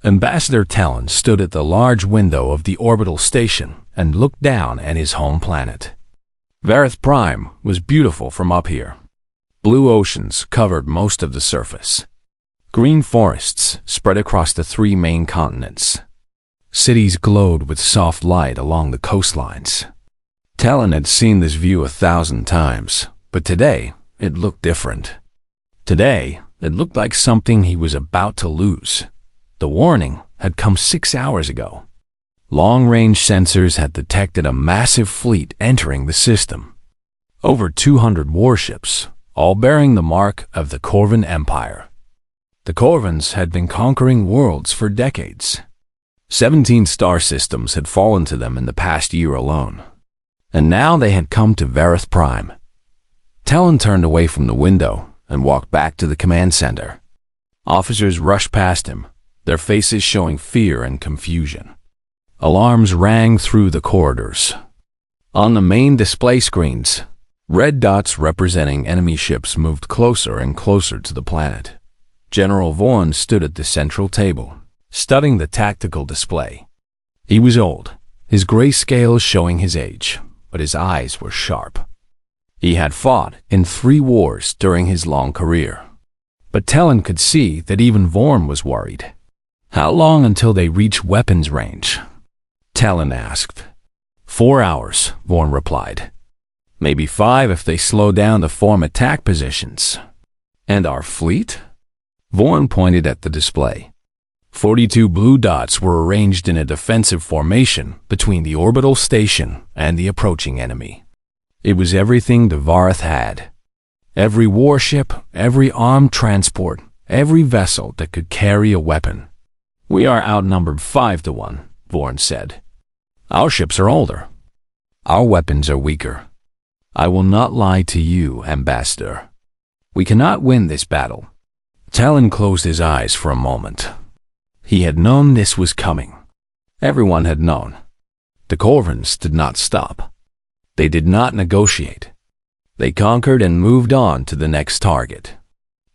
Ambassador Talon stood at the large window of the orbital station and looked down at his home planet. Vareth Prime was beautiful from up here. Blue oceans covered most of the surface. Green forests spread across the 3 main continents. Cities glowed with soft light along the coastlines. Talon had seen this view 1,000 times, but today it looked different. Today, it looked like something he was about to lose. The warning had come 6 hours ago. Long-range sensors had detected a massive fleet entering the system. Over 200 warships, all bearing the mark of the Corvan Empire. The Corvans had been conquering worlds for decades. 17 star systems had fallen to them in the past year alone. And now they had come to Vareth Prime. Talon turned away from the window and walked back to the command center. Officers rushed past him, their faces showing fear and confusion. Alarms rang through the corridors. On the main display screens, red dots representing enemy ships moved closer and closer to the planet. General Vaughn stood at the central table, studying the tactical display. He was old, his gray scales showing his age, but his eyes were sharp. He had fought in 3 wars during his long career. But Talon could see that even Vaughn was worried. How long until they reach weapons range? Talon asked. 4 hours, Vaughn replied. Maybe 5 if they slow down to form attack positions. And our fleet? Vaughn pointed at the display. 42 blue dots were arranged in a defensive formation between the orbital station and the approaching enemy. It was everything the Vareth had. Every warship, every armed transport, every vessel that could carry a weapon. We are outnumbered 5 to 1, Vaughn said. Our ships are older. Our weapons are weaker. I will not lie to you, Ambassador. We cannot win this battle. Talon closed his eyes for a moment. He had known this was coming. Everyone had known. The Corvans did not stop. They did not negotiate. They conquered and moved on to the next target.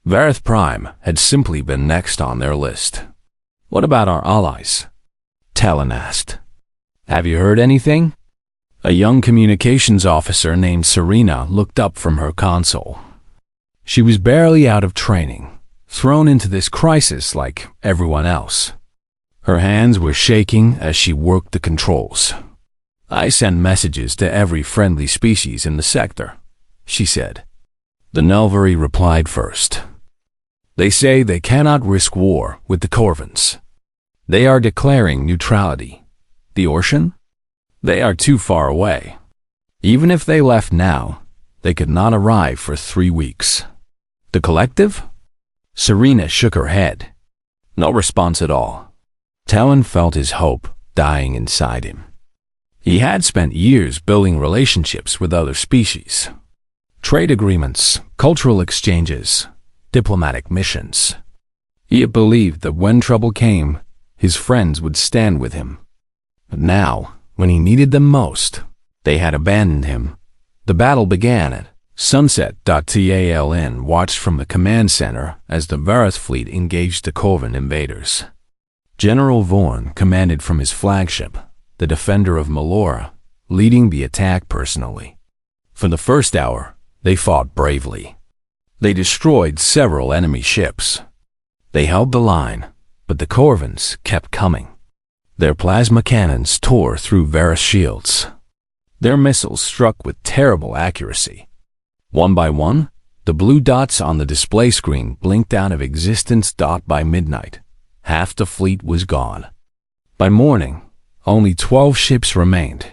Vareth Prime had simply been next on their list. What about our allies? Talon asked. Have you heard anything? A young communications officer named Serena looked up from her console. She was barely out of training, thrown into this crisis like everyone else. Her hands were shaking as she worked the controls. I send messages to every friendly species in the sector, she said. The Nelvari replied first. They say they cannot risk war with the Corvans. They are declaring neutrality. The Orcian? They are too far away. Even if they left now, they could not arrive for 3 weeks. The Collective? Serena shook her head. No response at all. Talon felt his hope dying inside him. He had spent years building relationships with other species. Trade agreements, cultural exchanges, diplomatic missions. He had believed that when trouble came, his friends would stand with him. But now, when he needed them most, they had abandoned him. The battle began at Sunset.Taln watched from the command center as the Vareth fleet engaged the Corvan invaders. General Vaughn commanded from his flagship, the Defender of Melora, leading the attack personally. For the first hour, they fought bravely. They destroyed several enemy ships. They held the line, but the Corvans kept coming. Their plasma cannons tore through Vareth shields. Their missiles struck with terrible accuracy. One by one, the blue dots on the display screen blinked out of existence. By midnight, half the fleet was gone. By morning, only 12 ships remained.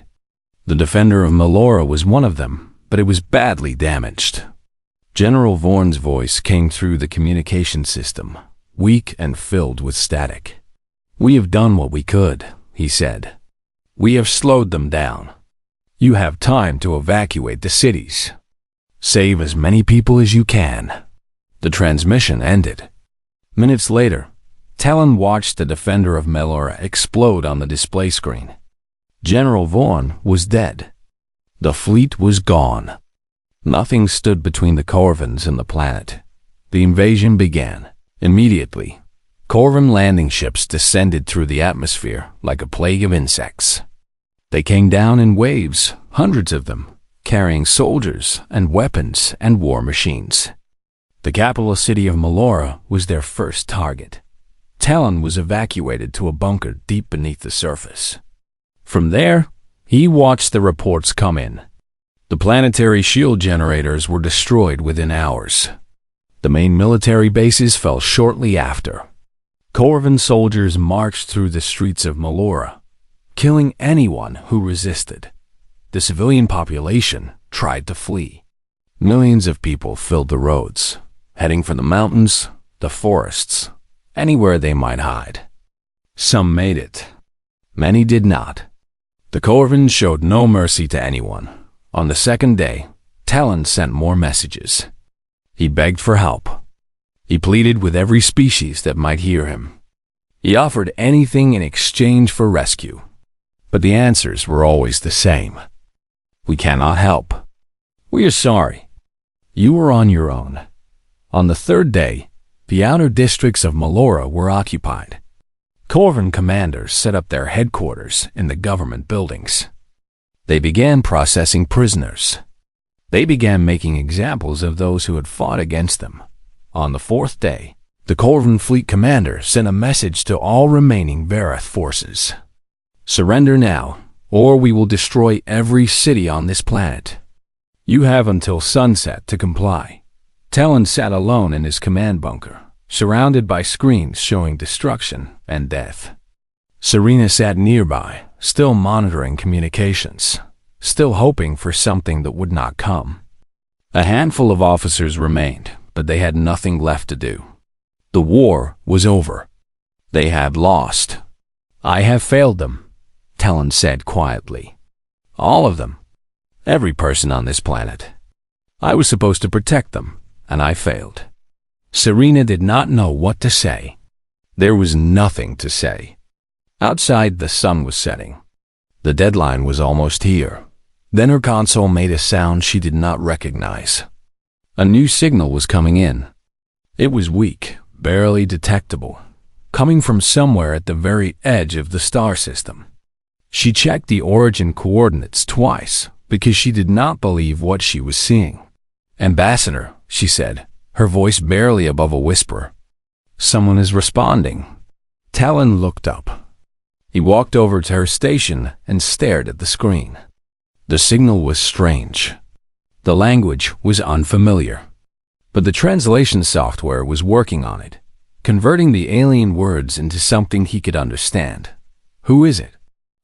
The Defender of Melora was one of them, but it was badly damaged. General Vaughn's voice came through the communication system, weak and filled with static. We have done what we could, he said. We have slowed them down. You have time to evacuate the cities. Save as many people as you can. The transmission ended. Minutes later, Talon watched the Defender of Melora explode on the display screen. General Vaughn was dead. The fleet was gone. Nothing stood between the Corvans and the planet. The invasion began. Immediately, Corvin landing ships descended through the atmosphere like a plague of insects. They came down in waves, hundreds of them, carrying soldiers and weapons and war machines. The capital city of Melora was their first target. Talon was evacuated to a bunker deep beneath the surface. From there, he watched the reports come in. The planetary shield generators were destroyed within hours. The main military bases fell shortly after. Corvin soldiers marched through the streets of Melora, killing anyone who resisted. The civilian population tried to flee. Millions of people filled the roads, heading for the mountains, the forests, anywhere they might hide. Some made it. Many did not. The Corvin showed no mercy to anyone. On the second day, Talon sent more messages. He begged for help. He pleaded with every species that might hear him. He offered anything in exchange for rescue. But the answers were always the same. We cannot help. We are sorry. You are on your own. On the third day, the outer districts of Melora were occupied. Corvin commanders set up their headquarters in the government buildings. They began processing prisoners. They began making examples of those who had fought against them. On the fourth day, the Corvin fleet commander sent a message to all remaining Vareth forces. Surrender now, or we will destroy every city on this planet. You have until sunset to comply. Talon sat alone in his command bunker, surrounded by screens showing destruction and death. Serena sat nearby, still monitoring communications, still hoping for something that would not come. A handful of officers remained, but they had nothing left to do. The war was over. They had lost. I have failed them, Talon said quietly. All of them. Every person on this planet. I was supposed to protect them, and I failed. Serena did not know what to say. There was nothing to say. Outside, the sun was setting. The deadline was almost here. Then her console made a sound she did not recognize. A new signal was coming in. It was weak, barely detectable, coming from somewhere at the very edge of the star system. She checked the origin coordinates twice because she did not believe what she was seeing. Ambassador, she said, her voice barely above a whisper. Someone is responding. Talon looked up. He walked over to her station and stared at the screen. The signal was strange. The language was unfamiliar. But the translation software was working on it, converting the alien words into something he could understand. Who is it?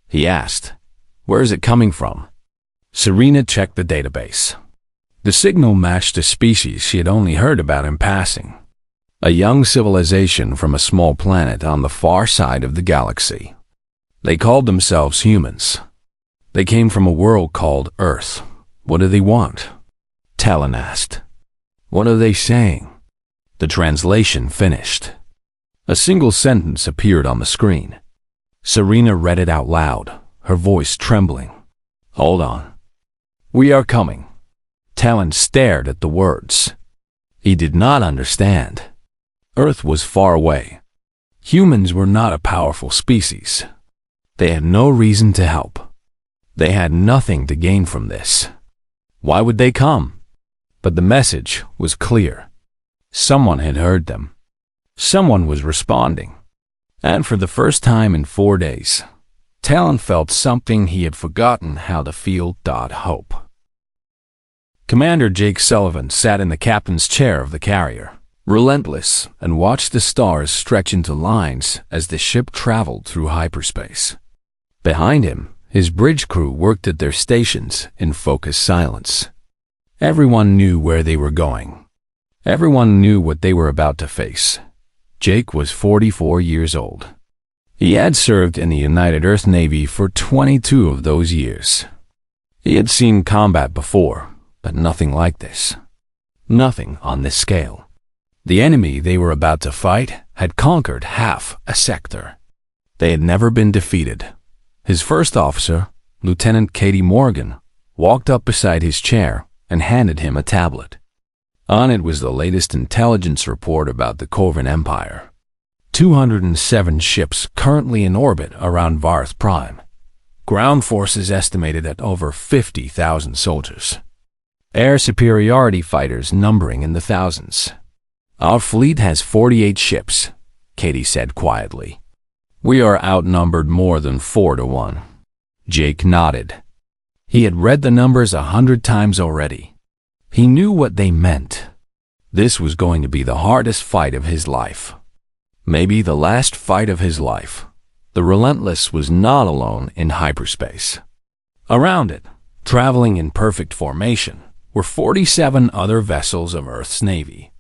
He asked. Where is it coming from? Serena checked the database. The signal matched a species she had only heard about in passing. A young civilization from a small planet on the far side of the galaxy. They called themselves humans. They came from a world called Earth. What do they want? Talon asked. What are they saying? The translation finished. A single sentence appeared on the screen. Serena read it out loud, her voice trembling. Hold on. We are coming. Talon stared at the words. He did not understand. Earth was far away. Humans were not a powerful species. They had no reason to help. They had nothing to gain from this. Why would they come? But the message was clear. Someone had heard them. Someone was responding. And for the first time in 4 days, Talon felt something he had forgotten how to feel. Hope. Commander Jake Sullivan sat in the captain's chair of the carrier, relentless, and watched the stars stretch into lines as the ship traveled through hyperspace. Behind him, his bridge crew worked at their stations in focused silence. Everyone knew where they were going. Everyone knew what they were about to face. Jake was 44 years old. He had served in the United Earth Navy for 22 of those years. He had seen combat before, but nothing like this. Nothing on this scale. The enemy they were about to fight had conquered half a sector. They had never been defeated. His first officer, Lieutenant Katie Morgan, walked up beside his chair and handed him a tablet. On it was the latest intelligence report about the Corvin Empire. 207 ships currently in orbit around Varth Prime. Ground forces estimated at over 50,000 soldiers. Air superiority fighters numbering in the thousands. Our fleet has 48 ships, Katie said quietly. We are outnumbered more than 4-1. Jake nodded. He had read the numbers 100 times already. He knew what they meant. This was going to be the hardest fight of his life. Maybe the last fight of his life. The Relentless was not alone in hyperspace. Around it, traveling in perfect formation, were 47 other vessels of Earth's Navy.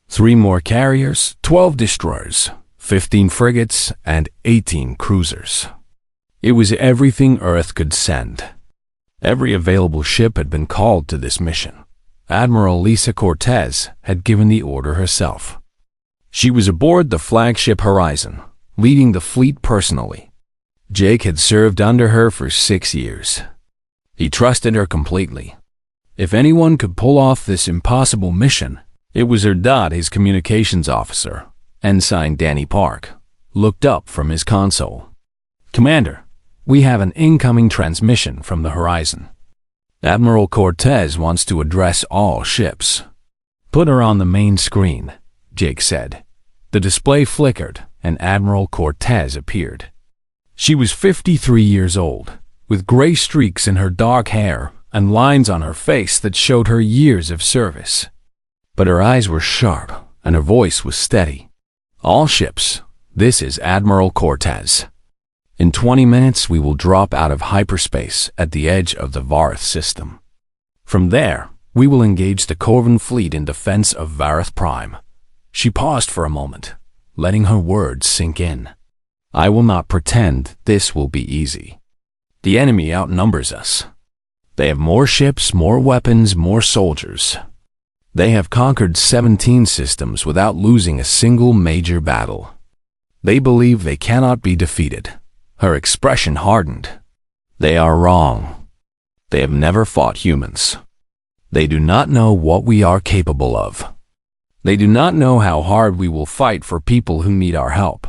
3 more carriers, 12 destroyers, 15 frigates, and 18 cruisers. It was everything Earth could send. Every available ship had been called to this mission. Admiral Lisa Cortez had given the order herself. She was aboard the flagship Horizon, leading the fleet personally. Jake had served under her for 6 years. He trusted her completely. If anyone could pull off this impossible mission, it was her dad, his communications officer, Ensign Danny Park, looked up from his console. Commander, we have an incoming transmission from the Horizon. Admiral Cortez wants to address all ships. Put her on the main screen, Jake said. The display flickered, and Admiral Cortez appeared. She was 53 years old, with gray streaks in her dark hair and lines on her face that showed her years of service. But her eyes were sharp, and her voice was steady. All ships, this is Admiral Cortez. In 20 minutes, we will drop out of hyperspace at the edge of the Varth system. From there, we will engage the Corvan fleet in defense of Varth Prime. She paused for a moment, letting her words sink in. I will not pretend this will be easy. The enemy outnumbers us. They have more ships, more weapons, more soldiers. They have conquered 17 systems without losing a single major battle. They believe they cannot be defeated. Her expression hardened. They are wrong. They have never fought humans. They do not know what we are capable of. They do not know how hard we will fight for people who need our help.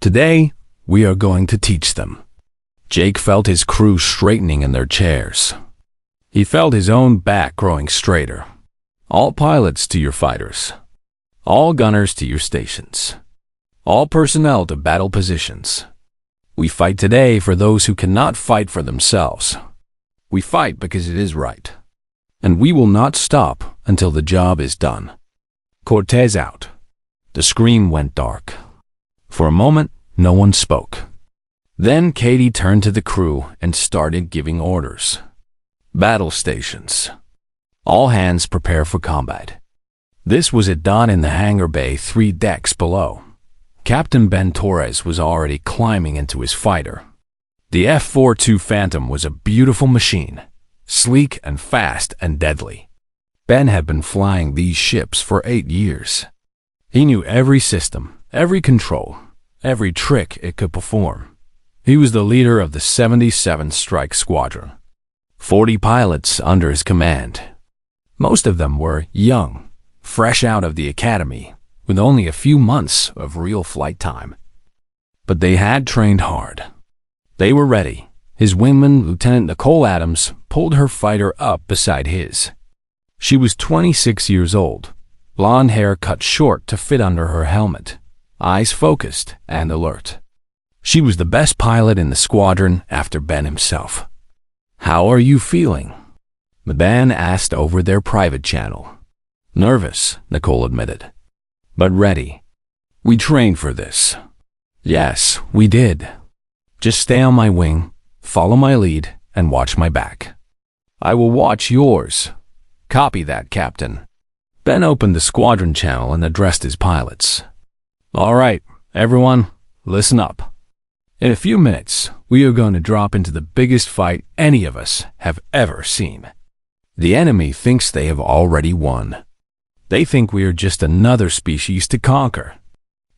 Today, we are going to teach them. Jake felt his crew straightening in their chairs. He felt his own back growing straighter. All pilots to your fighters. All gunners to your stations. All personnel to battle positions. We fight today for those who cannot fight for themselves. We fight because it is right. And we will not stop until the job is done. Cortez out. The screen went dark. For a moment, no one spoke. Then Katie turned to the crew and started giving orders. Battle stations. All hands prepare for combat. This was at dawn in the hangar bay 3 decks below. Captain Ben Torres was already climbing into his fighter. The F-42 Phantom was a beautiful machine, sleek and fast and deadly. Ben had been flying these ships for 8 years. He knew every system, every control, every trick it could perform. He was the leader of the 77th Strike Squadron. 40 pilots under his command. Most of them were young, fresh out of the academy, with only a few months of real flight time. But they had trained hard. They were ready. His wingman, Lieutenant Nicole Adams, pulled her fighter up beside his. She was 26 years old, blonde hair cut short to fit under her helmet, eyes focused and alert. She was the best pilot in the squadron after Ben himself. How are you feeling? Ben asked over their private channel. Nervous, Nicole admitted. But ready. We trained for this. Yes, we did. Just stay on my wing, follow my lead, and watch my back. I will watch yours. Copy that, Captain. Ben opened the squadron channel and addressed his pilots. All right, everyone, listen up. In a few minutes, we are going to drop into the biggest fight any of us have ever seen. The enemy thinks they have already won. They think we are just another species to conquer.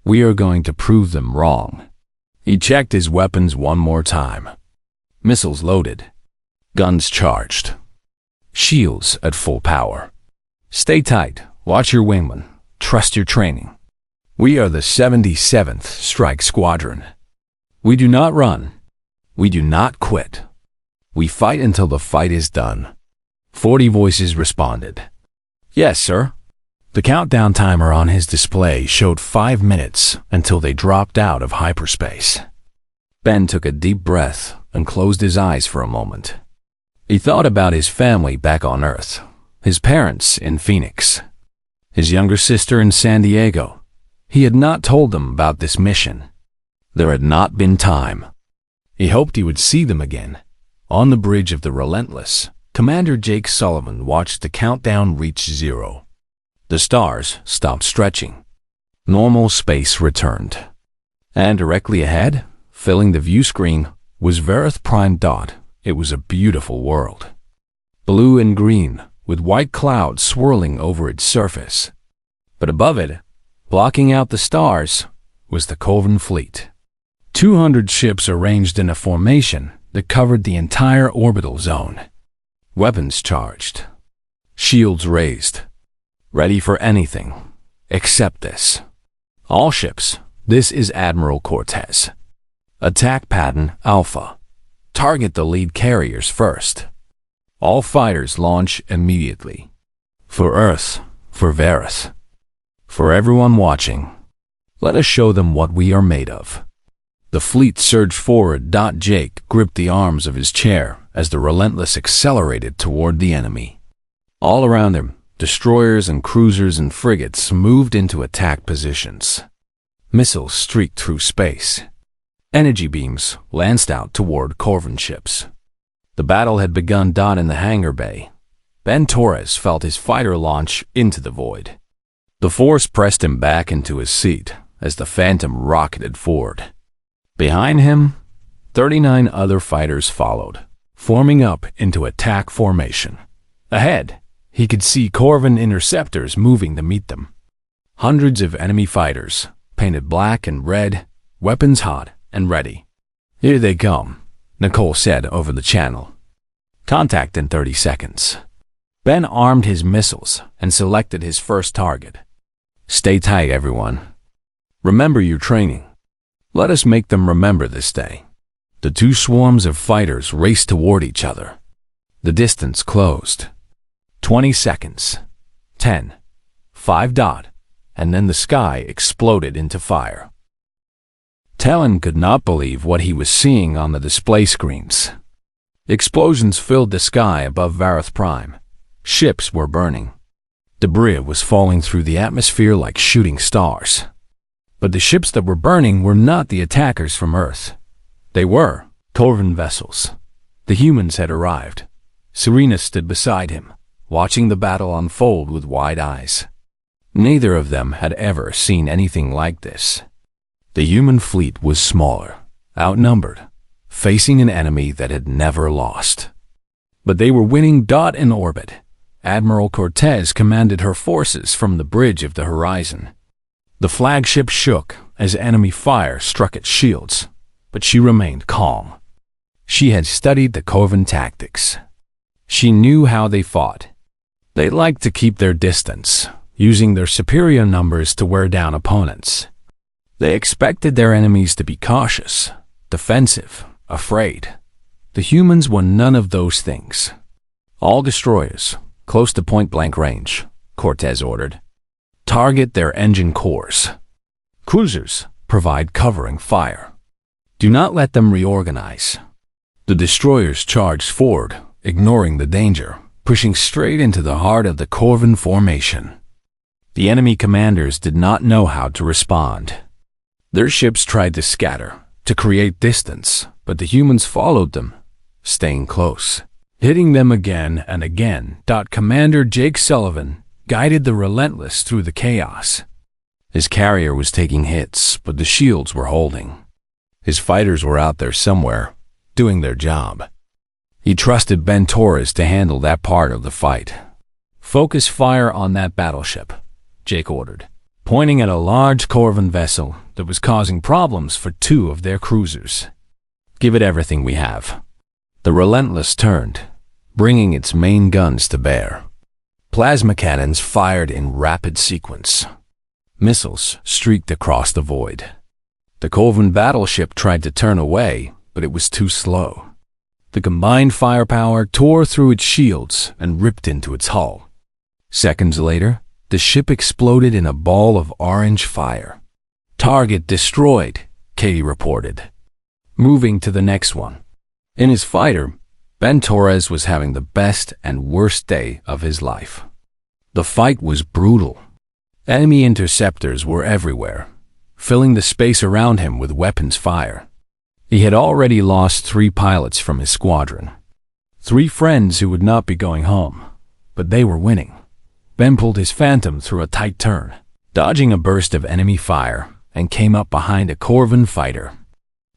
We are going to prove them wrong. He checked his weapons one more time. Missiles loaded. Guns charged. Shields at full power. Stay tight. Watch your wingman. Trust your training. We are the 77th Strike Squadron. We do not run. We do not quit. We fight until the fight is done. 40 voices responded. Yes, sir. The countdown timer on his display showed 5 minutes until they dropped out of hyperspace. Ben took a deep breath and closed his eyes for a moment. He thought about his family back on Earth, his parents in Phoenix, his younger sister in San Diego. He had not told them about this mission. There had not been time. He hoped he would see them again. On the bridge of the Relentless, Commander Jake Sullivan watched the countdown reach 0. The stars stopped stretching. Normal space returned. And directly ahead, filling the view screen, was Verith Prime Dot. It was a beautiful world. Blue and green, with white clouds swirling over its surface. But above it, blocking out the stars, was the Corvan fleet. 200 ships arranged in a formation that covered the entire orbital zone. Weapons charged. Shields raised. Ready for anything, except this. All ships, this is Admiral Cortez. Attack pattern Alpha. Target the lead carriers first. All fighters launch immediately. For Earth, for Verith. For everyone watching, let us show them what we are made of. The fleet surged forward. Jake gripped the arms of his chair as the Relentless accelerated toward the enemy. All around him, destroyers and cruisers and frigates moved into attack positions. Missiles streaked through space. Energy beams lanced out toward Corvan ships. The battle had begun. In the hangar bay, Ben Torres felt his fighter launch into the void. The force pressed him back into his seat as the Phantom rocketed forward. Behind him, 39 other fighters followed, forming up into attack formation. Ahead, he could see Corvan interceptors moving to meet them. Hundreds of enemy fighters, painted black and red, weapons hot and ready. Here they come, Nicole said over the channel. Contact in 30 seconds. Ben armed his missiles and selected his first target. Stay tight, everyone. Remember your training. Let us make them remember this day. The two swarms of fighters raced toward each other. The distance closed. 20 seconds. 10. 5. And then the sky exploded into fire. Talon could not believe what he was seeing on the display screens. Explosions filled the sky above Verith Prime. Ships were burning. Debris was falling through the atmosphere like shooting stars. But the ships that were burning were not the attackers from Earth. They were Corvan vessels. The humans had arrived. Serena stood beside him, watching the battle unfold with wide eyes. Neither of them had ever seen anything like this. The human fleet was smaller, outnumbered, facing an enemy that had never lost. But they were winning. In orbit, Admiral Cortez commanded her forces from the bridge of the horizon. The flagship shook as enemy fire struck its shields, but she remained calm. She had studied the Corvan tactics. She knew how they fought. They liked to keep their distance, using their superior numbers to wear down opponents. They expected their enemies to be cautious, defensive, afraid. The humans were none of those things. All destroyers, close to point-blank range, Cortez ordered. Target their engine cores. Cruisers, provide covering fire. Do not let them reorganize. The destroyers charged forward, ignoring the danger, pushing straight into the heart of the Corvan formation. The enemy commanders did not know how to respond. Their ships tried to scatter, to create distance, but the humans followed them, staying close, hitting them again and again. Commander Jake Sullivan guided the Relentless through the chaos. His carrier was taking hits, but the shields were holding. His fighters were out there somewhere, doing their job. He trusted Ben Torres to handle that part of the fight. Focus fire on that battleship, Jake ordered, pointing at a large Corvan vessel that was causing problems for 2 of their cruisers. Give it everything we have. The Relentless turned, bringing its main guns to bear. Plasma cannons fired in rapid sequence. Missiles streaked across the void. The Corvan battleship tried to turn away, but it was too slow. The combined firepower tore through its shields and ripped into its hull. Seconds later, the ship exploded in a ball of orange fire. "Target destroyed," Katie reported. Moving to the next one. In his fighter, Ben Torres was having the best and worst day of his life. The fight was brutal. Enemy interceptors were everywhere, filling the space around him with weapons fire. He had already lost 3 pilots from his squadron. 3 friends who would not be going home, but they were winning. Ben pulled his Phantom through a tight turn, dodging a burst of enemy fire, and came up behind a Corvan fighter.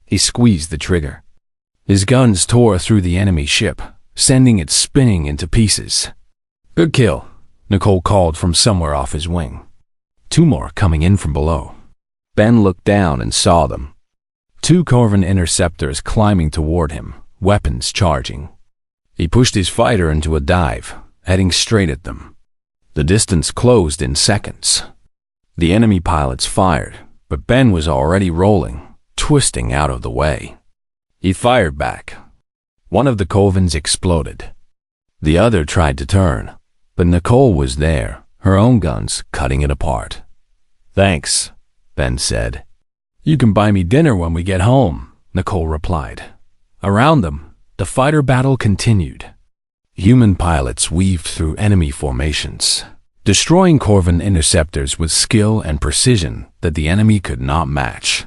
He squeezed the trigger. His guns tore through the enemy ship, sending it spinning into pieces. "Good kill," Nicole called from somewhere off his wing. 2 more coming in from below. Ben looked down and saw them. 2 Corvan interceptors climbing toward him, weapons charging. He pushed his fighter into a dive, heading straight at them. The distance closed in seconds. The enemy pilots fired, but Ben was already rolling, twisting out of the way. He fired back. One of the Corvans exploded. The other tried to turn, but Nicole was there, her own guns cutting it apart. "Thanks," Ben said. "You can buy me dinner when we get home," Nicole replied. Around them, the fighter battle continued. Human pilots weaved through enemy formations, destroying Corvan interceptors with skill and precision that the enemy could not match.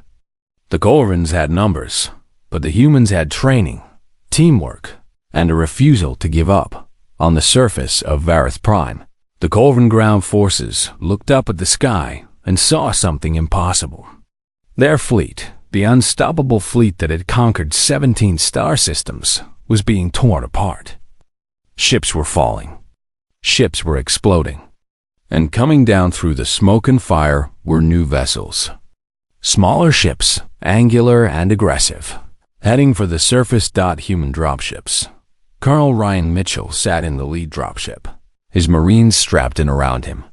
The Corvans had numbers, but the humans had training, teamwork, and a refusal to give up. On the surface of Vareth Prime, the Corvan ground forces looked up at the sky and saw something impossible. Their fleet, the unstoppable fleet that had conquered 17 star systems, was being torn apart. Ships were falling. Ships were exploding. And coming down through the smoke and fire were new vessels. Smaller ships, angular and aggressive, heading for the surface. Human dropships. Colonel Ryan Mitchell sat in the lead dropship, his Marines strapped in around him.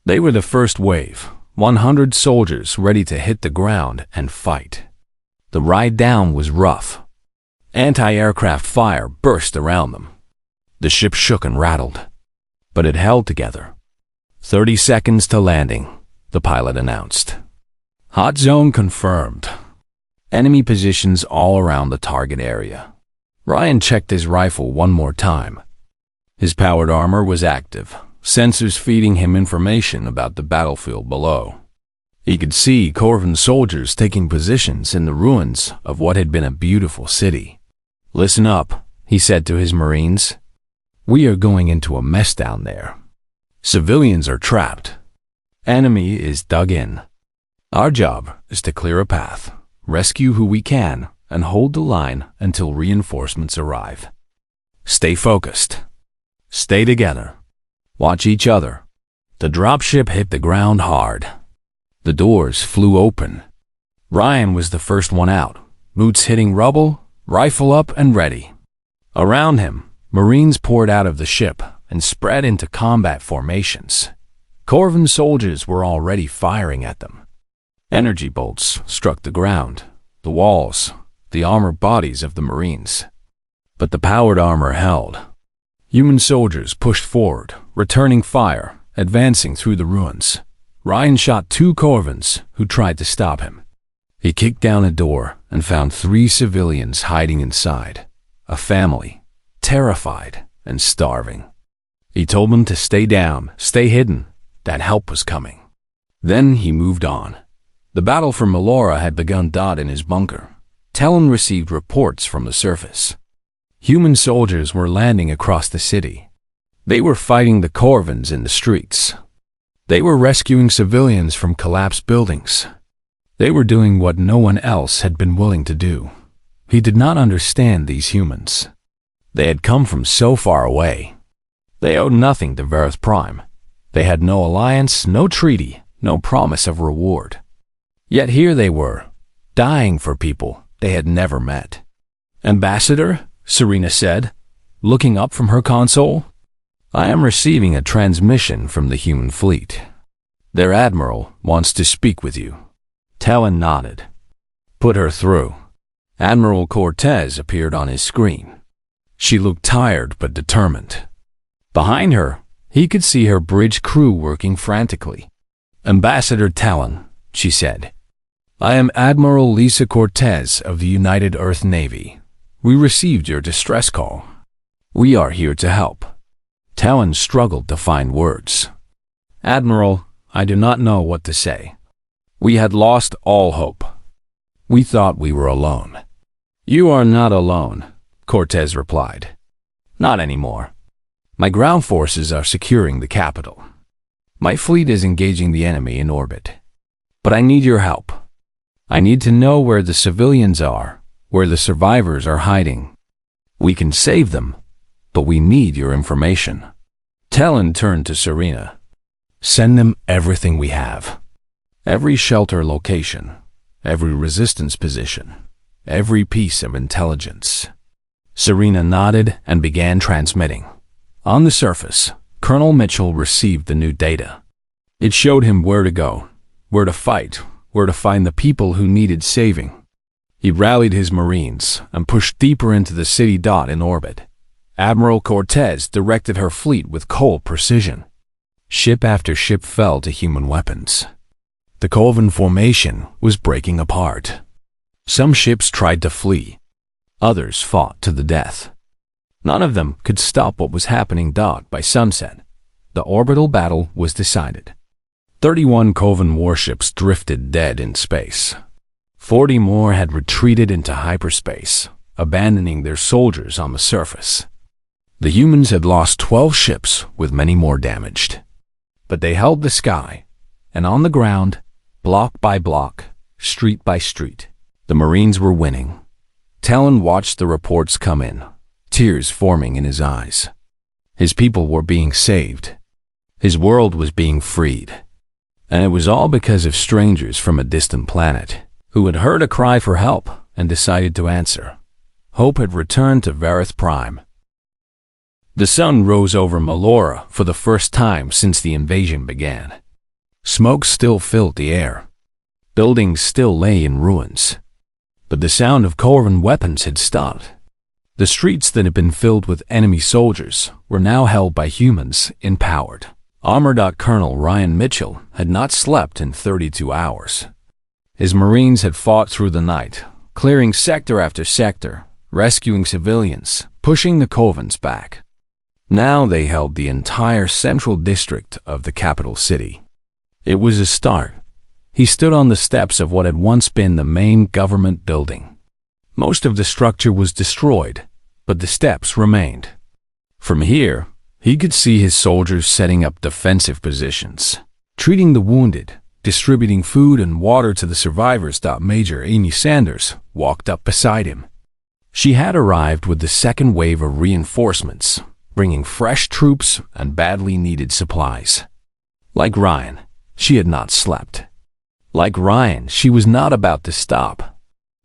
They were the first wave, 100 soldiers ready to hit the ground and fight. The ride down was rough. Anti-aircraft fire burst around them. The ship shook and rattled, but it held together. 30 seconds to landing, the pilot announced. Hot zone confirmed. Enemy positions all around the target area. Ryan checked his rifle one more time. His powered armor was active, sensors feeding him information about the battlefield below. He could see Corvan soldiers taking positions in the ruins of what had been a beautiful city. "Listen up," he said to his Marines. "We are going into a mess down there. Civilians are trapped. Enemy is dug in. Our job is to clear a path, rescue who we can, and hold the line until reinforcements arrive. Stay focused. Stay together. Watch each other." The dropship hit the ground hard. The doors flew open. Ryan was the first one out, boots hitting rubble, rifle up and ready. Around him, Marines poured out of the ship and spread into combat formations. Corvan soldiers were already firing at them. Energy bolts struck the ground, the walls, the armored bodies of the Marines. But the powered armor held. Human soldiers pushed forward, returning fire, advancing through the ruins. Ryan shot 2 Corvans who tried to stop him. He kicked down a door and found 3 civilians hiding inside, a family, terrified and starving. He told them to stay down, stay hidden, that help was coming. Then he moved on. The battle for Melora had begun. In his bunker, Talon received reports from the surface. Human soldiers were landing across the city. They were fighting the Corvans in the streets. They were rescuing civilians from collapsed buildings. They were doing what no one else had been willing to do. He did not understand these humans. They had come from so far away. They owed nothing to Vareth Prime. They had no alliance, no treaty, no promise of reward. Yet here they were, dying for people they had never met. "Ambassador," Serena said, looking up from her console, "I am receiving a transmission from the human fleet. Their admiral wants to speak with you. Talon nodded. Put her through. Admiral Cortez appeared on his screen. She looked tired but determined. Behind her, he could see her bridge crew working frantically. Ambassador Talon, she said. I am Admiral Lisa Cortez of the United Earth Navy. We received your distress call. We are here to help. Talon struggled to find words. Admiral, I do not know what to say. We had lost all hope. We thought we were alone. You are not alone, Cortez replied. Not anymore. My ground forces are securing the capital. My fleet is engaging the enemy in orbit. But I need your help. I need to know where the civilians are, where the survivors are hiding. We can save them, but we need your information. Talon turned to Serena. Send them everything we have. Every shelter location, every resistance position, every piece of intelligence. Serena nodded and began transmitting. On the surface, Colonel Mitchell received the new data. It showed him where to go, where to fight, where to find the people who needed saving. He rallied his Marines and pushed deeper into the city dot in orbit. Admiral Cortez directed her fleet with cold precision. Ship after ship fell to human weapons. The Coven formation was breaking apart. Some ships tried to flee. Others fought to the death. None of them could stop what was happening. By sunset, the orbital battle was decided. 31 Coven warships drifted dead in space. 40 more had retreated into hyperspace, abandoning their soldiers on the surface. The humans had lost 12 ships with many more damaged. But they held the sky, and on the ground, block by block, street by street, the Marines were winning. Talon watched the reports come in, tears forming in his eyes. His people were being saved. His world was being freed. And it was all because of strangers from a distant planet who had heard a cry for help and decided to answer. Hope had returned to Vareth Prime. The sun rose over Melora for the first time since the invasion began. Smoke still filled the air. Buildings still lay in ruins. But the sound of Coven weapons had stopped. The streets that had been filled with enemy soldiers were now held by humans empowered. Armored Colonel Ryan Mitchell had not slept in 32 hours. His Marines had fought through the night, clearing sector after sector, rescuing civilians, pushing the Covens back. Now they held the entire central district of the capital city. It was a start. He stood on the steps of what had once been the main government building. Most of the structure was destroyed, but the steps remained. From here, he could see his soldiers setting up defensive positions, treating the wounded, distributing food and water to the survivors. Major Amy Sanders walked up beside him. She had arrived with the second wave of reinforcements, bringing fresh troops and badly needed supplies. Like Ryan, she had not slept. Like Ryan, she was not about to stop.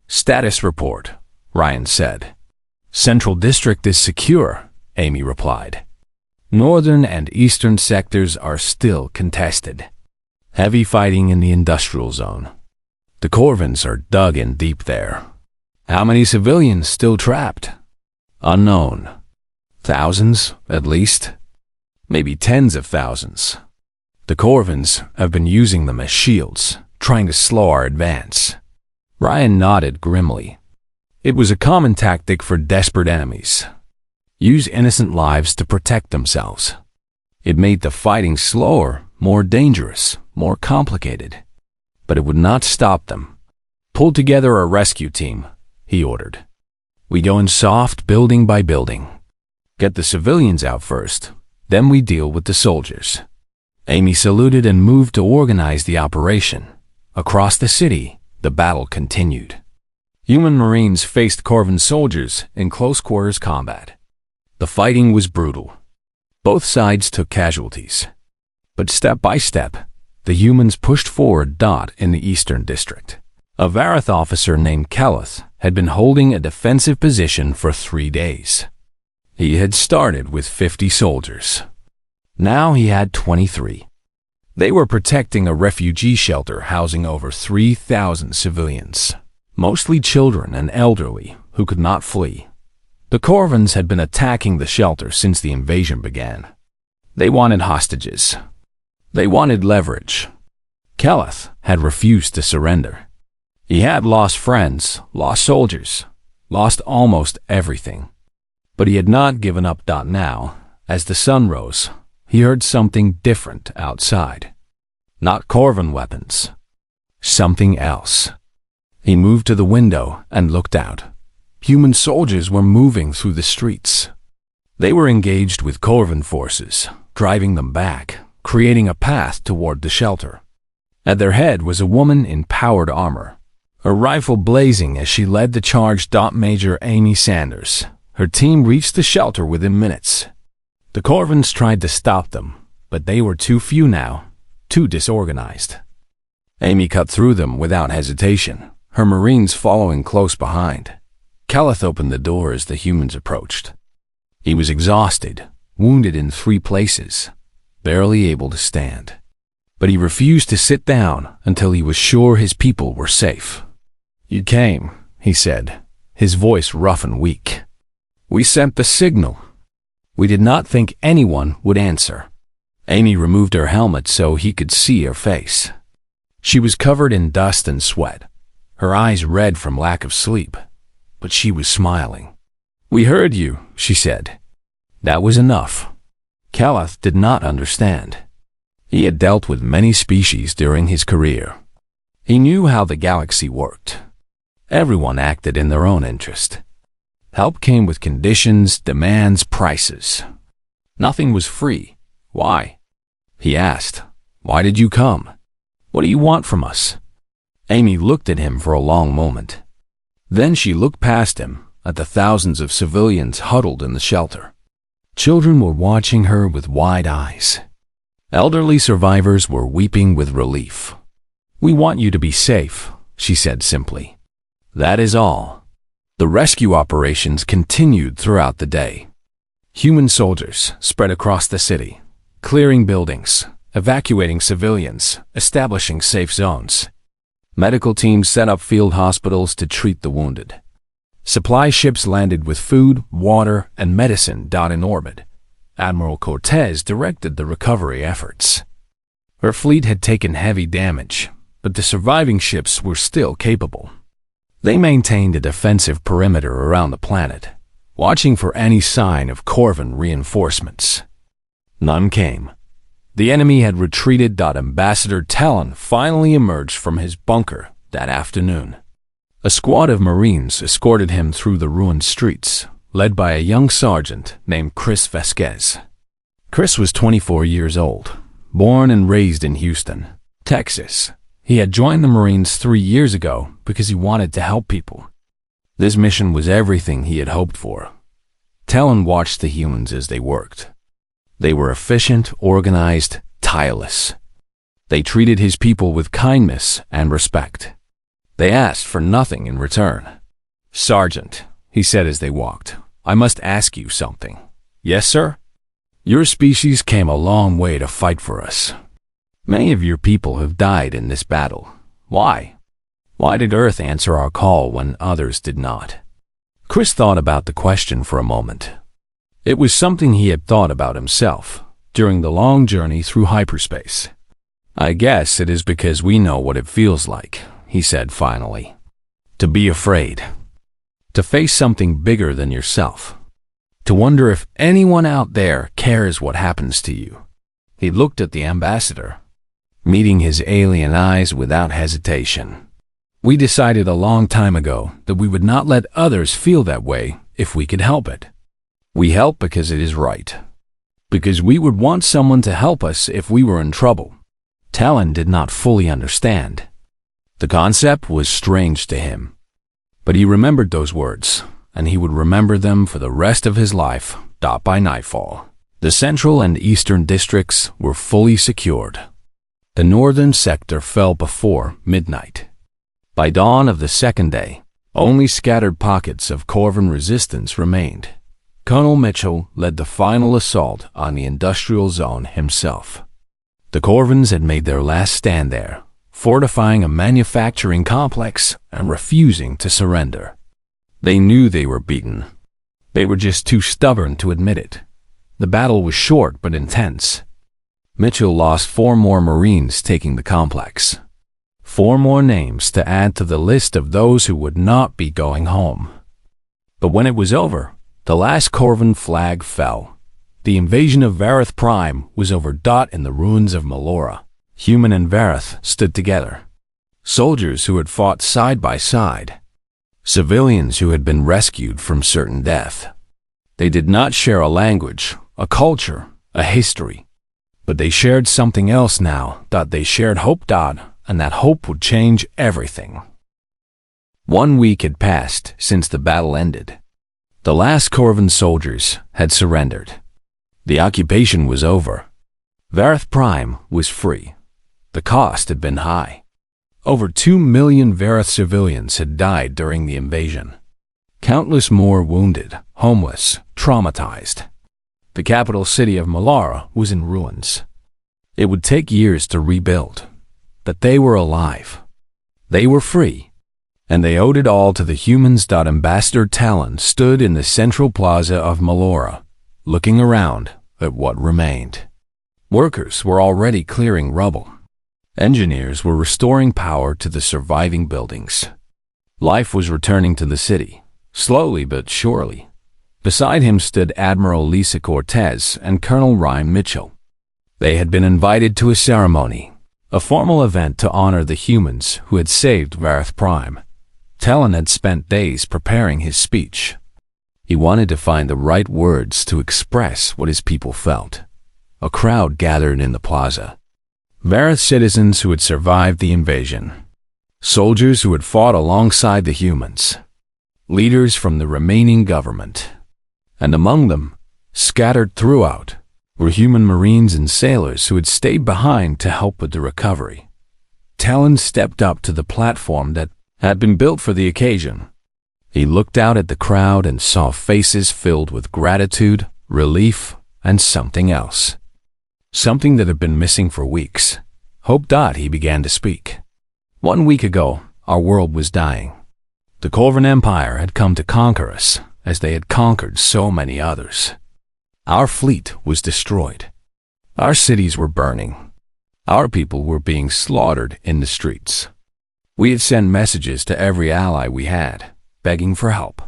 Status report, Ryan said. Central District is secure, Amy replied. Northern and eastern sectors are still contested. Heavy fighting in the industrial zone. The Corvins are dug in deep there. How many civilians still trapped? Unknown. Thousands, at least. Maybe tens of thousands. The Corvins have been using them as shields, trying to slow our advance. Ryan nodded grimly. It was a common tactic for desperate enemies. Use innocent lives to protect themselves. It made the fighting slower, more dangerous, more complicated. But it would not stop them. Pull together a rescue team, he ordered. We go in soft, building by building. Get the civilians out first, then we deal with the soldiers. Amy saluted and moved to organize the operation. Across the city, the battle continued. Human Marines faced Corvin soldiers in close-quarters combat. The fighting was brutal. Both sides took casualties. But step by step, the humans pushed forward. In the Eastern District, a Vareth officer named Kelleth had been holding a defensive position for 3 days. He had started with 50 soldiers. Now he had 23. They were protecting a refugee shelter housing over 3,000 civilians, mostly children and elderly who could not flee. The Corvins had been attacking the shelter since the invasion began. They wanted hostages. They wanted leverage. Keleth had refused to surrender. He had lost friends, lost soldiers, lost almost everything. But he had not given up. Now, as the sun rose, he heard something different outside. Not Corvin weapons. Something else. He moved to the window and looked out. Human soldiers were moving through the streets. They were engaged with Corvin forces, driving them back, creating a path toward the shelter. At their head was a woman in powered armor, her rifle blazing as she led the charge. Major Amy Sanders. Her team reached the shelter within minutes. The Corvins tried to stop them, but they were too few now, too disorganized. Amy cut through them without hesitation, her Marines following close behind. Keleth opened the door as the humans approached. He was exhausted, wounded in 3 places, barely able to stand. But he refused to sit down until he was sure his people were safe. "You came," he said, his voice rough and weak. "We sent the signal. We did not think anyone would answer." Amy removed her helmet so he could see her face. She was covered in dust and sweat, her eyes red from lack of sleep, but she was smiling. "We heard you," she said. That was enough. Keleth did not understand. He had dealt with many species during his career. He knew how the galaxy worked. Everyone acted in their own interest. Help came with conditions, demands, prices. Nothing was free. "Why?" he asked. "Why did you come? What do you want from us?" Amy looked at him for a long moment. Then she looked past him at the thousands of civilians huddled in the shelter. Children were watching her with wide eyes. Elderly survivors were weeping with relief. "We want you to be safe," she said simply. That is all. The rescue operations continued throughout the day. Human soldiers spread across the city, clearing buildings, evacuating civilians, establishing safe zones. Medical teams set up field hospitals to treat the wounded. Supply ships landed with food, water, and medicine. In orbit, Admiral Cortez directed the recovery efforts. Her fleet had taken heavy damage, but the surviving ships were still capable. They maintained a defensive perimeter around the planet, watching for any sign of Corvin reinforcements. None came. The enemy had retreated. Ambassador Talon finally emerged from his bunker that afternoon. A squad of Marines escorted him through the ruined streets, led by a young sergeant named Chris Vasquez. Chris was 24 years old, born and raised in Houston, Texas. He had joined the Marines 3 years ago because he wanted to help people. This mission was everything he had hoped for. Talon watched the humans as they worked. They were efficient, organized, tireless. They treated his people with kindness and respect. They asked for nothing in return. "Sergeant," he said as they walked, "I must ask you something." "Yes, sir?" "Your species came a long way to fight for us. Many of your people have died in this battle. Why? Why did Earth answer our call when others did not?" Chris thought about the question for a moment. It was something he had thought about himself during the long journey through hyperspace. "I guess it is because we know what it feels like," he said finally. "To be afraid. To face something bigger than yourself. To wonder if anyone out there cares what happens to you." He looked at the ambassador, meeting his alien eyes without hesitation. "We decided a long time ago that we would not let others feel that way if we could help it. We help because it is right. Because we would want someone to help us if we were in trouble." Talon did not fully understand. The concept was strange to him. But he remembered those words, and he would remember them for the rest of his life. By nightfall, the central and eastern districts were fully secured. The northern sector fell before midnight. By dawn of the second day, only scattered pockets of Corvin resistance remained. Colonel Mitchell led the final assault on the industrial zone himself. The Corvins had made their last stand there, fortifying a manufacturing complex and refusing to surrender. They knew they were beaten. They were just too stubborn to admit it. The battle was short but intense. Mitchell lost 4 more Marines taking the complex. 4 more names to add to the list of those who would not be going home. But when it was over, the last Corvin flag fell. The invasion of Vareth Prime was over. In the ruins of Melora, Human and Vareth stood together. Soldiers who had fought side by side. Civilians who had been rescued from certain death. They did not share a language, a culture, a history. But they shared something else now. They shared hope. And that hope would change everything. 1 week had passed since the battle ended. The last Corvin soldiers had surrendered. The occupation was over. Vareth Prime was free. The cost had been high. Over 2 million Vareth civilians had died during the invasion. Countless more wounded, homeless, traumatized. The capital city of Melora was in ruins. It would take years to rebuild. That they were alive. They were free. And they owed it all to the humans. Ambassador Talon stood in the central plaza of Melora, looking around at what remained. Workers were already clearing rubble. Engineers were restoring power to the surviving buildings. Life was returning to the city, slowly but surely. Beside him stood Admiral Lisa Cortez and Colonel Ryan Mitchell. They had been invited to a ceremony, a formal event to honor the humans who had saved Vareth Prime. Talon had spent days preparing his speech. He wanted to find the right words to express what his people felt. A crowd gathered in the plaza. Vareth citizens who had survived the invasion. Soldiers who had fought alongside the humans. Leaders from the remaining government. And among them, scattered throughout, were human Marines and sailors who had stayed behind to help with the recovery. Talon stepped up to the platform that had been built for the occasion. He looked out at the crowd and saw faces filled with gratitude, relief, and something else. Something that had been missing for weeks. Hope. He began to speak. 1 week ago, our world was dying. The Corvin Empire had come to conquer us, as they had conquered so many others. Our fleet was destroyed. Our cities were burning. Our people were being slaughtered in the streets. We had sent messages to every ally we had, begging for help.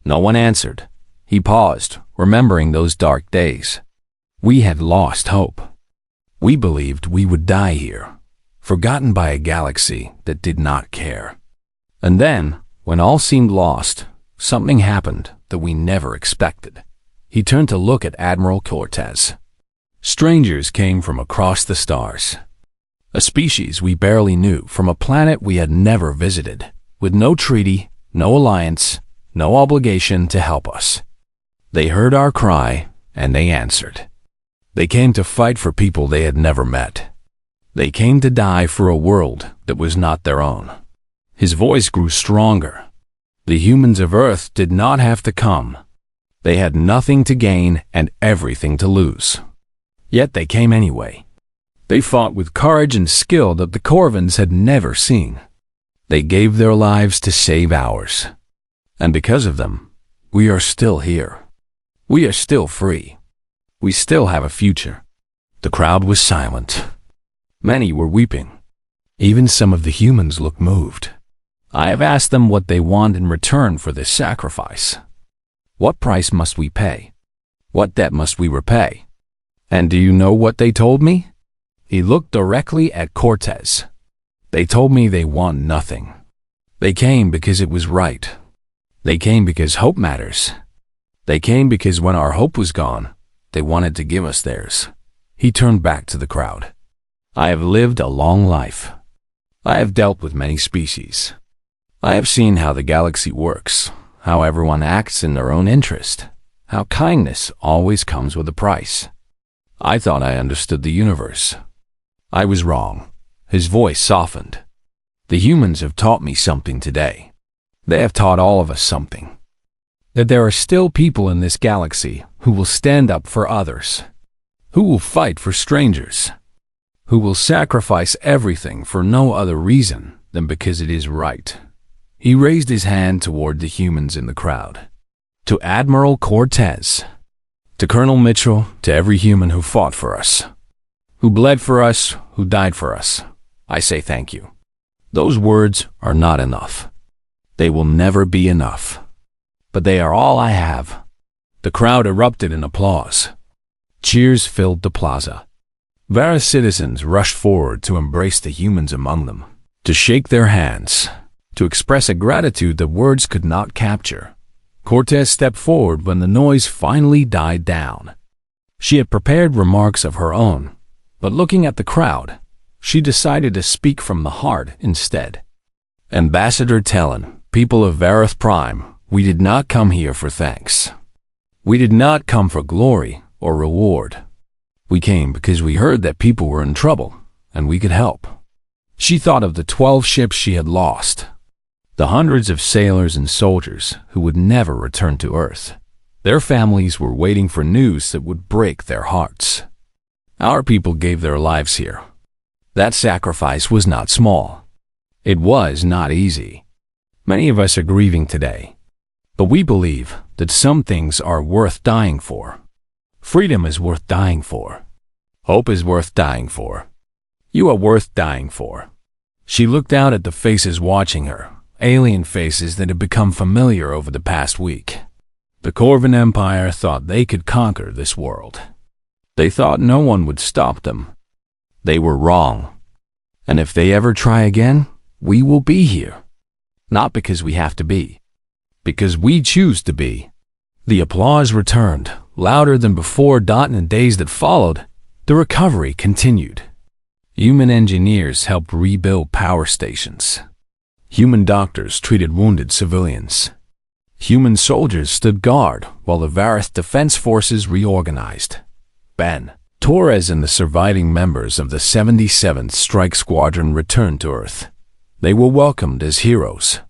No one answered. He paused, remembering those dark days. We had lost hope. We believed we would die here, forgotten by a galaxy that did not care. And then, when all seemed lost, something happened that we never expected. He turned to look at Admiral Cortez. Strangers came from across the stars. A species we barely knew from a planet we had never visited, with no treaty, no alliance, no obligation to help us. They heard our cry, and they answered. They came to fight for people they had never met. They came to die for a world that was not their own. His voice grew stronger. The humans of Earth did not have to come. They had nothing to gain and everything to lose. Yet they came anyway. They fought with courage and skill that the Corvins had never seen. They gave their lives to save ours. And because of them, we are still here. We are still free. We still have a future. The crowd was silent. Many were weeping. Even some of the humans looked moved. I have asked them what they want in return for this sacrifice. What price must we pay? What debt must we repay? And do you know what they told me? He looked directly at Cortez. They told me they want nothing. They came because it was right. They came because hope matters. They came because when our hope was gone, they wanted to give us theirs. He turned back to the crowd. I have lived a long life. I have dealt with many species. I have seen how the galaxy works, how everyone acts in their own interest, how kindness always comes with a price. I thought I understood the universe. I was wrong. His voice softened. The humans have taught me something today. They have taught all of us something. That there are still people in this galaxy who will stand up for others, who will fight for strangers, who will sacrifice everything for no other reason than because it is right. He raised his hand toward the humans in the crowd. To Admiral Cortez, to Colonel Mitchell, to every human who fought for us, who bled for us, who died for us, I say thank you. Those words are not enough. They will never be enough. But they are all I have. The crowd erupted in applause. Cheers filled the plaza. Various citizens rushed forward to embrace the humans among them, to shake their hands, to express a gratitude that words could not capture. Cortez stepped forward when the noise finally died down. She had prepared remarks of her own, but looking at the crowd, she decided to speak from the heart instead. Ambassador Talon, people of Vareth Prime, we did not come here for thanks. We did not come for glory or reward. We came because we heard that people were in trouble, and we could help. She thought of the 12 ships she had lost, the hundreds of sailors and soldiers who would never return to Earth. Their families were waiting for news that would break their hearts. Our people gave their lives here. That sacrifice was not small. It was not easy. Many of us are grieving today, but we believe that some things are worth dying for. Freedom is worth dying for. Hope is worth dying for. You are worth dying for. She looked out at the faces watching her, alien faces that had become familiar over the past week. The Corvan Empire thought they could conquer this world. They thought no one would stop them. They were wrong. And if they ever try again, we will be here. Not because we have to be, because we choose to be. The applause returned, louder than before. In the days that followed, the recovery continued. Human engineers helped rebuild power stations. Human doctors treated wounded civilians. Human soldiers stood guard while the Vareth Defense Forces reorganized. Ben, Torres and the surviving members of the 77th Strike Squadron returned to Earth. They were welcomed as heroes,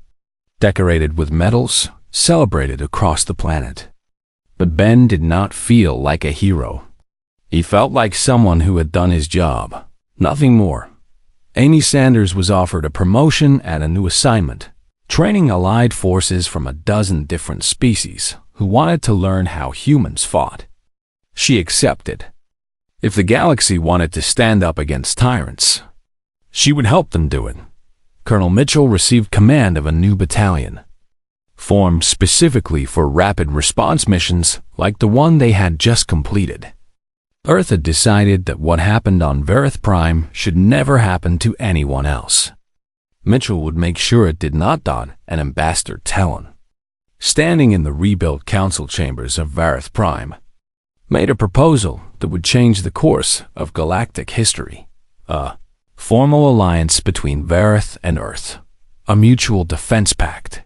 decorated with medals, celebrated across the planet. But Ben did not feel like a hero. He felt like someone who had done his job, nothing more. Amy Sanders was offered a promotion and a new assignment, training allied forces from a dozen different species who wanted to learn how humans fought. She accepted. If the galaxy wanted to stand up against tyrants, she would help them do it. Colonel Mitchell received command of a new battalion, formed specifically for rapid response missions like the one they had just completed. Earth had decided that what happened on Vareth Prime should never happen to anyone else. Mitchell would make sure it did not. And Ambassador Talon, standing in the rebuilt council chambers of Vareth Prime, made a proposal that would change the course of galactic history. A formal alliance between Vareth and Earth, a mutual defense pact,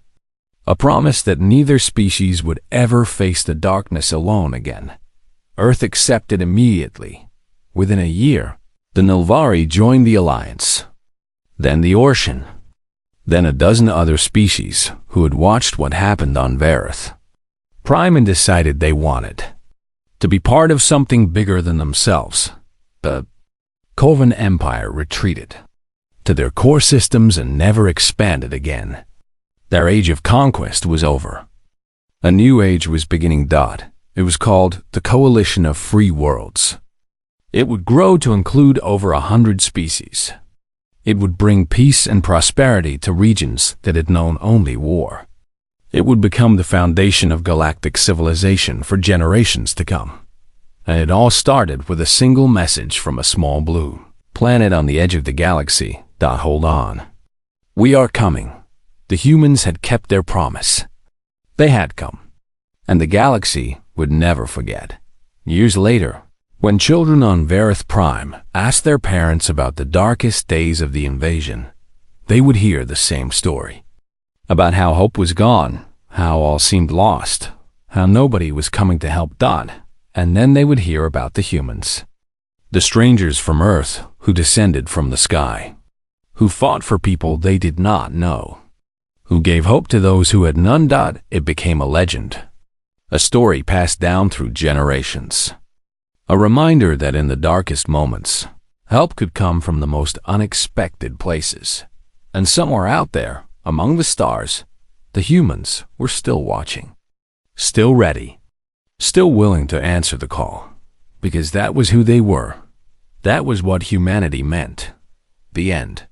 a promise that neither species would ever face the darkness alone again. Earth accepted immediately. Within a year, the Nilvari joined the alliance. Then the Orcian. Then a dozen other species who had watched what happened on Vareth Prime and decided they wanted to be part of something bigger than themselves. The Corvan Empire retreated to their core systems and never expanded again. Their age of conquest was over. A new age was beginning. It was called the Coalition of Free Worlds. It would grow to include over 100 species. It would bring peace and prosperity to regions that had known only war. It would become the foundation of galactic civilization for generations to come. And it all started with a single message from a small blue planet on the edge of the galaxy. Hold on. We are coming. The humans had kept their promise. They had come. And the galaxy would never forget. Years later, when children on Vareth Prime asked their parents about the darkest days of the invasion, they would hear the same story. About how hope was gone, how all seemed lost, how nobody was coming to help. And then they would hear about the humans. The strangers from Earth who descended from the sky, who fought for people they did not know, who gave hope to those who had none. It became a legend, a story passed down through generations, a reminder that in the darkest moments, Help could come from the most unexpected places. And somewhere out there, among the stars, the humans were still watching. Still ready. Still willing to answer the call. Because that was who they were. That was what humanity meant. The end.